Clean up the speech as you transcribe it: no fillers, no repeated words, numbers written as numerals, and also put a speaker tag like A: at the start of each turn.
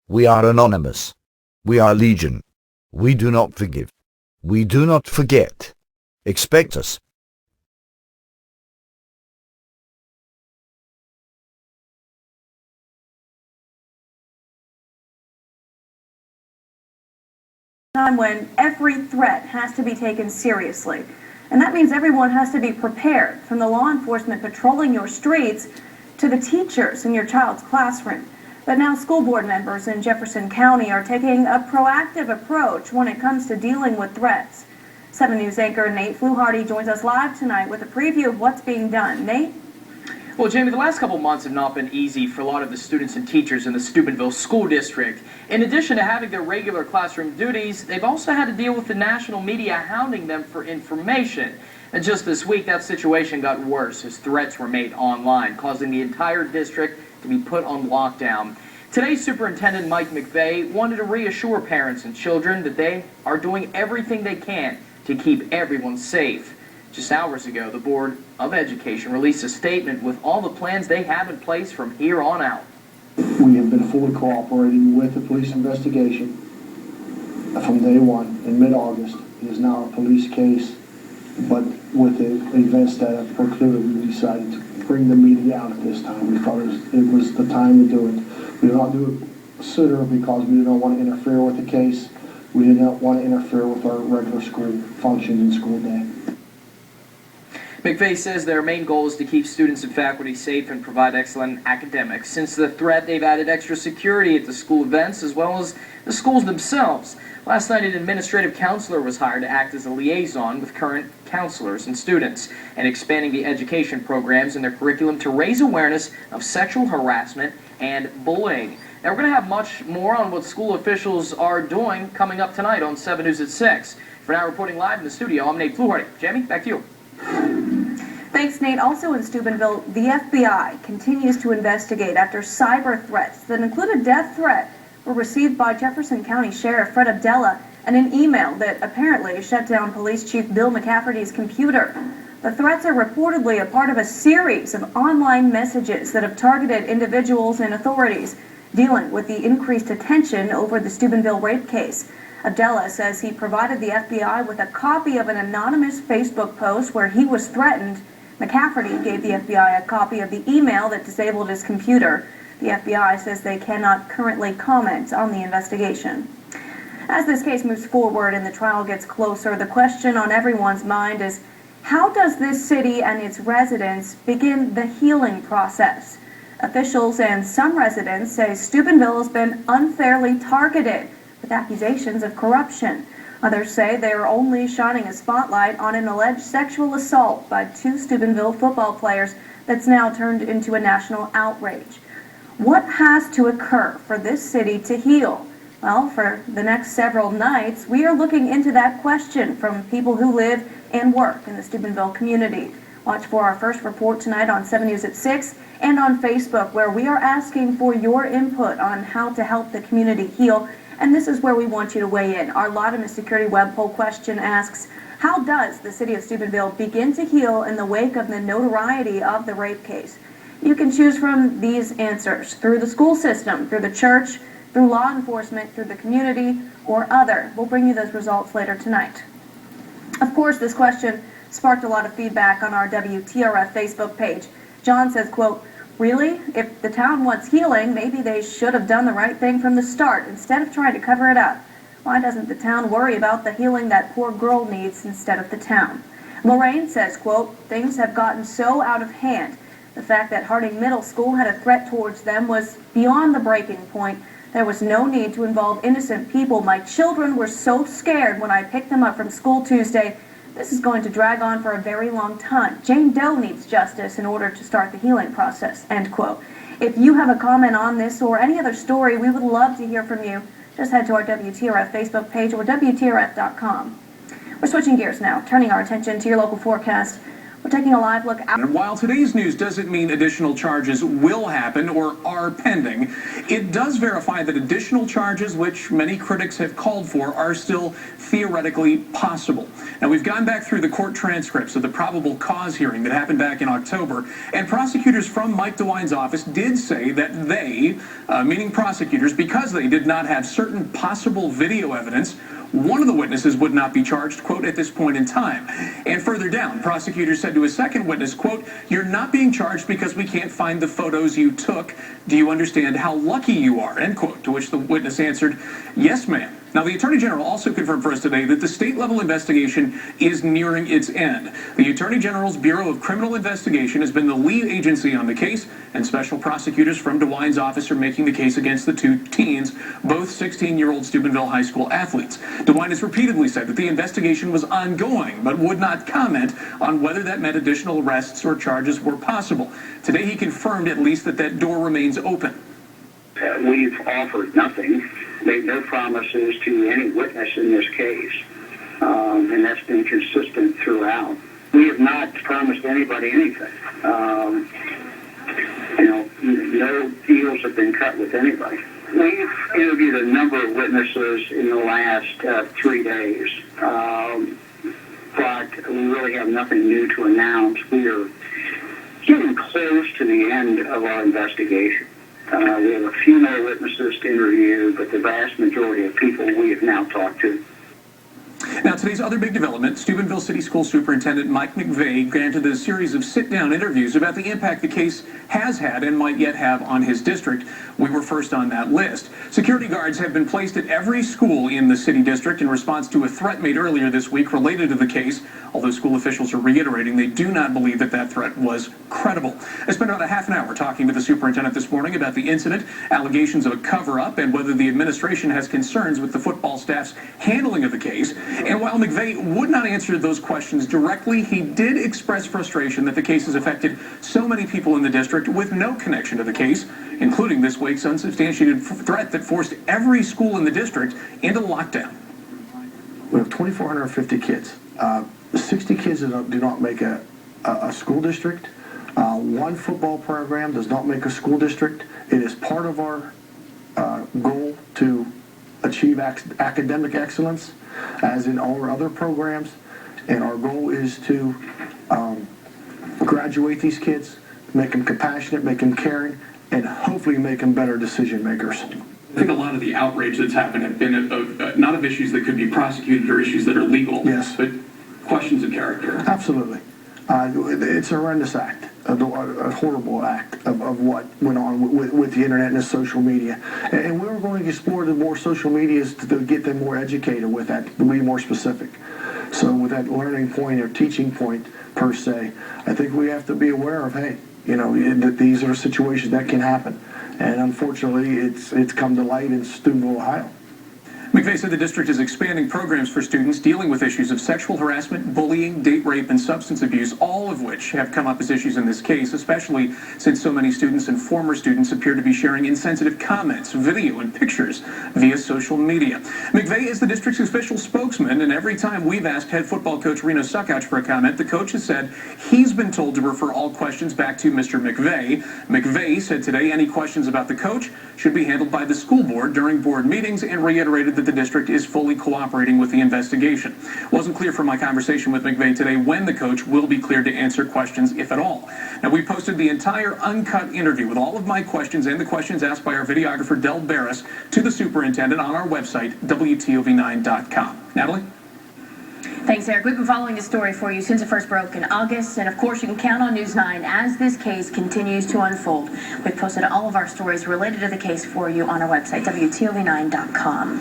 A: We are anonymous. We are legion. We do not forgive. We do not forget. Expect us.
B: Time when every threat has to be taken seriously. And that means everyone has to be prepared, from the law enforcement patrolling your streets to the teachers in your child's classroom. But now school board members in Jefferson County are taking a proactive approach when it comes to dealing with threats. 7 News anchor Nate Fluharty joins us live tonight with a preview of what's being done. Nate?
C: Well, Jamie, the last couple months have not been easy for a lot of the students and teachers in the Steubenville School District. In addition to having their regular classroom duties, they've also had to deal with the national media hounding them for information. And just this week, that situation got worse as threats were made online, causing the entire district to be put on lockdown. Today, Superintendent Mike McVeigh wanted to reassure parents and children that they are doing everything they can to keep everyone safe. Just hours ago, the Board of Education released a statement with all the plans they have in place from here on out.
D: We have been fully cooperating with the police investigation from day one in mid-August. It is now a police case, but with the events that have precluded, we decided to bring the media out at this time. We thought it was the time to do it. We did not do it sooner because we did not want to interfere with the case. We did not want to interfere with our regular school functions and school day.
C: McVeigh says their main goal is to keep students and faculty safe and provide excellent academics. Since the threat, they've added extra security at the school events as well as the schools themselves. Last night, an administrative counselor was hired to act as a liaison with current counselors and students, and expanding the education programs in their curriculum to raise awareness of sexual harassment and bullying. Now, we're going to have much more on what school officials are doing coming up tonight on 7 News at 6. For now, reporting live in the studio, I'm Nate Fluharty. Jamie, back to you.
B: Thanks, Nate. Also in Steubenville, the FBI continues to investigate after cyber threats that include a death threat were received by Jefferson County Sheriff Fred Abdella and an email that apparently shut down Police Chief Bill McCafferty's computer. The threats are reportedly a part of a series of online messages that have targeted individuals and authorities dealing with the increased attention over the Steubenville rape case. Abdella says he provided the FBI with a copy of an anonymous Facebook post where he was threatened. McCafferty gave the FBI a copy of the email that disabled his computer. The FBI says they cannot currently comment on the investigation. As this case moves forward and the trial gets closer, the question on everyone's mind is, how does this city and its residents begin the healing process? Officials and some residents say Steubenville has been unfairly targeted with accusations of corruption. Others say they are only shining a spotlight on an alleged sexual assault by 2 Steubenville football players that's now turned into a national outrage. What has to occur for this city to heal? Well, for the next several nights, we are looking into that question from people who live and work in the Steubenville community. Watch for our first report tonight on 7 News at 6 and on Facebook, where we are asking for your input on how to help the community heal. And this is where we want you to weigh in. Our Laudamus Security web poll question asks, how does the city of Steubenville begin to heal in the wake of the notoriety of the rape case? You can choose from these answers through the school system, through the church, through law enforcement, through the community, or other. We'll bring you those results later tonight. Of course, this question sparked a lot of feedback on our WTRF Facebook page. John says, quote, really? If the town wants healing, maybe they should have done the right thing from the start instead of trying to cover it up. Why doesn't the town worry about the healing that poor girl needs instead of the town? Lorraine says, quote, things have gotten so out of hand. The fact that Harding Middle School had a threat towards them was beyond the breaking point. There was no need to involve innocent people. My children were so scared when I picked them up from school Tuesday. This is going to drag on for a very long time. Jane Doe needs justice in order to start the healing process, end quote. If you have a comment on this or any other story, we would love to hear from you. Just head to our WTRF Facebook page or WTRF.com. We're switching gears now, turning our attention to your local forecast. We're taking a live look out.
E: And while today's news doesn't mean additional charges will happen or are pending, it does verify that additional charges, which many critics have called for, are still theoretically possible. Now, we've gone back through the court transcripts of the probable cause hearing that happened back in October, and prosecutors from Mike DeWine's office did say that they, meaning prosecutors, because they did not have certain possible video evidence, one of the witnesses would not be charged, quote, at this point in time. And further down, prosecutors said to a second witness, quote, "You're not being charged because we can't find the photos you took. Do you understand how lucky you are?" End quote. To which the witness answered, "Yes, ma'am." Now, the Attorney General also confirmed for us today that the state-level investigation is nearing its end. The Attorney General's Bureau of Criminal Investigation has been the lead agency on the case, and special prosecutors from DeWine's office are making the case against the two teens, both 16-year-old Steubenville High School athletes. DeWine has repeatedly said that the investigation was ongoing, but would not comment on whether that meant additional arrests or charges were possible. Today, he confirmed at least that that door remains open.
F: We've offered nothing, made no promises to any witness in this case, and that's been consistent throughout. We have not promised anybody anything. No deals have been cut with anybody. We've interviewed a number of witnesses in the last 3 days, but we really have nothing new to announce. We are getting close to the end of our investigation. We have a few more witnesses to interview, but the vast majority of people we have now talked to.
E: Now, today's other big development, Steubenville City School Superintendent Mike McVeigh granted a series of sit-down interviews about the impact the case has had and might yet have on his district. We were first on that list. Security guards have been placed at every school in the city district in response to a threat made earlier this week related to the case, although school officials are reiterating they do not believe that that threat was credible. I spent about a half an hour talking with the superintendent this morning about the incident, allegations of a cover-up, and whether the administration has concerns with the football staff's handling of the case. And while McVeigh would not answer those questions directly, he did express frustration that the case has affected so many people in the district with no connection to the case, including this week's unsubstantiated threat that forced every school in the district into lockdown.
G: We have 2,450 kids. 60 kids do not make a school district. One football program does not make a school district. It is part of our goal to achieve academic excellence, as in all our other programs, and our goal is to graduate these kids, make them compassionate, make them caring, and hopefully make them better decision makers.
E: I think a lot of the outrage that's happened have been not of issues that could be prosecuted or issues that are legal,
G: yes,
E: but questions of character.
G: Absolutely. It's a horrendous act, a horrible act of what went on with the internet and the social media. And we're going to explore the more social medias to get them more educated with that, to be more specific. So with that learning point or teaching point per se, I think we have to be aware of, hey, that these are situations that can happen. And unfortunately, it's come to light in Steubenville, Ohio.
E: McVeigh said the district is expanding programs for students dealing with issues of sexual harassment, bullying, date rape, and substance abuse, all of which have come up as issues in this case, especially since so many students and former students appear to be sharing insensitive comments, video, and pictures via social media. McVeigh is the district's official spokesman, and every time we've asked head football coach Reno Suckouch for a comment, the coach has said he's been told to refer all questions back to Mr. McVeigh. McVeigh said today any questions about the coach should be handled by the school board during board meetings, and reiterated that the district is fully cooperating with the investigation. Wasn't clear from my conversation with McVeigh today when the coach will be cleared to answer questions, if at all. Now, we posted the entire uncut interview with all of my questions and the questions asked by our videographer Del Barris to the superintendent on our website, WTOV9.com. Natalie?
H: Thanks, Eric. We've been following this story for you since it first broke in August, and of course you can count on News 9 as this case continues to unfold. We've posted all of our stories related to the case for you on our website, WTOV9.com.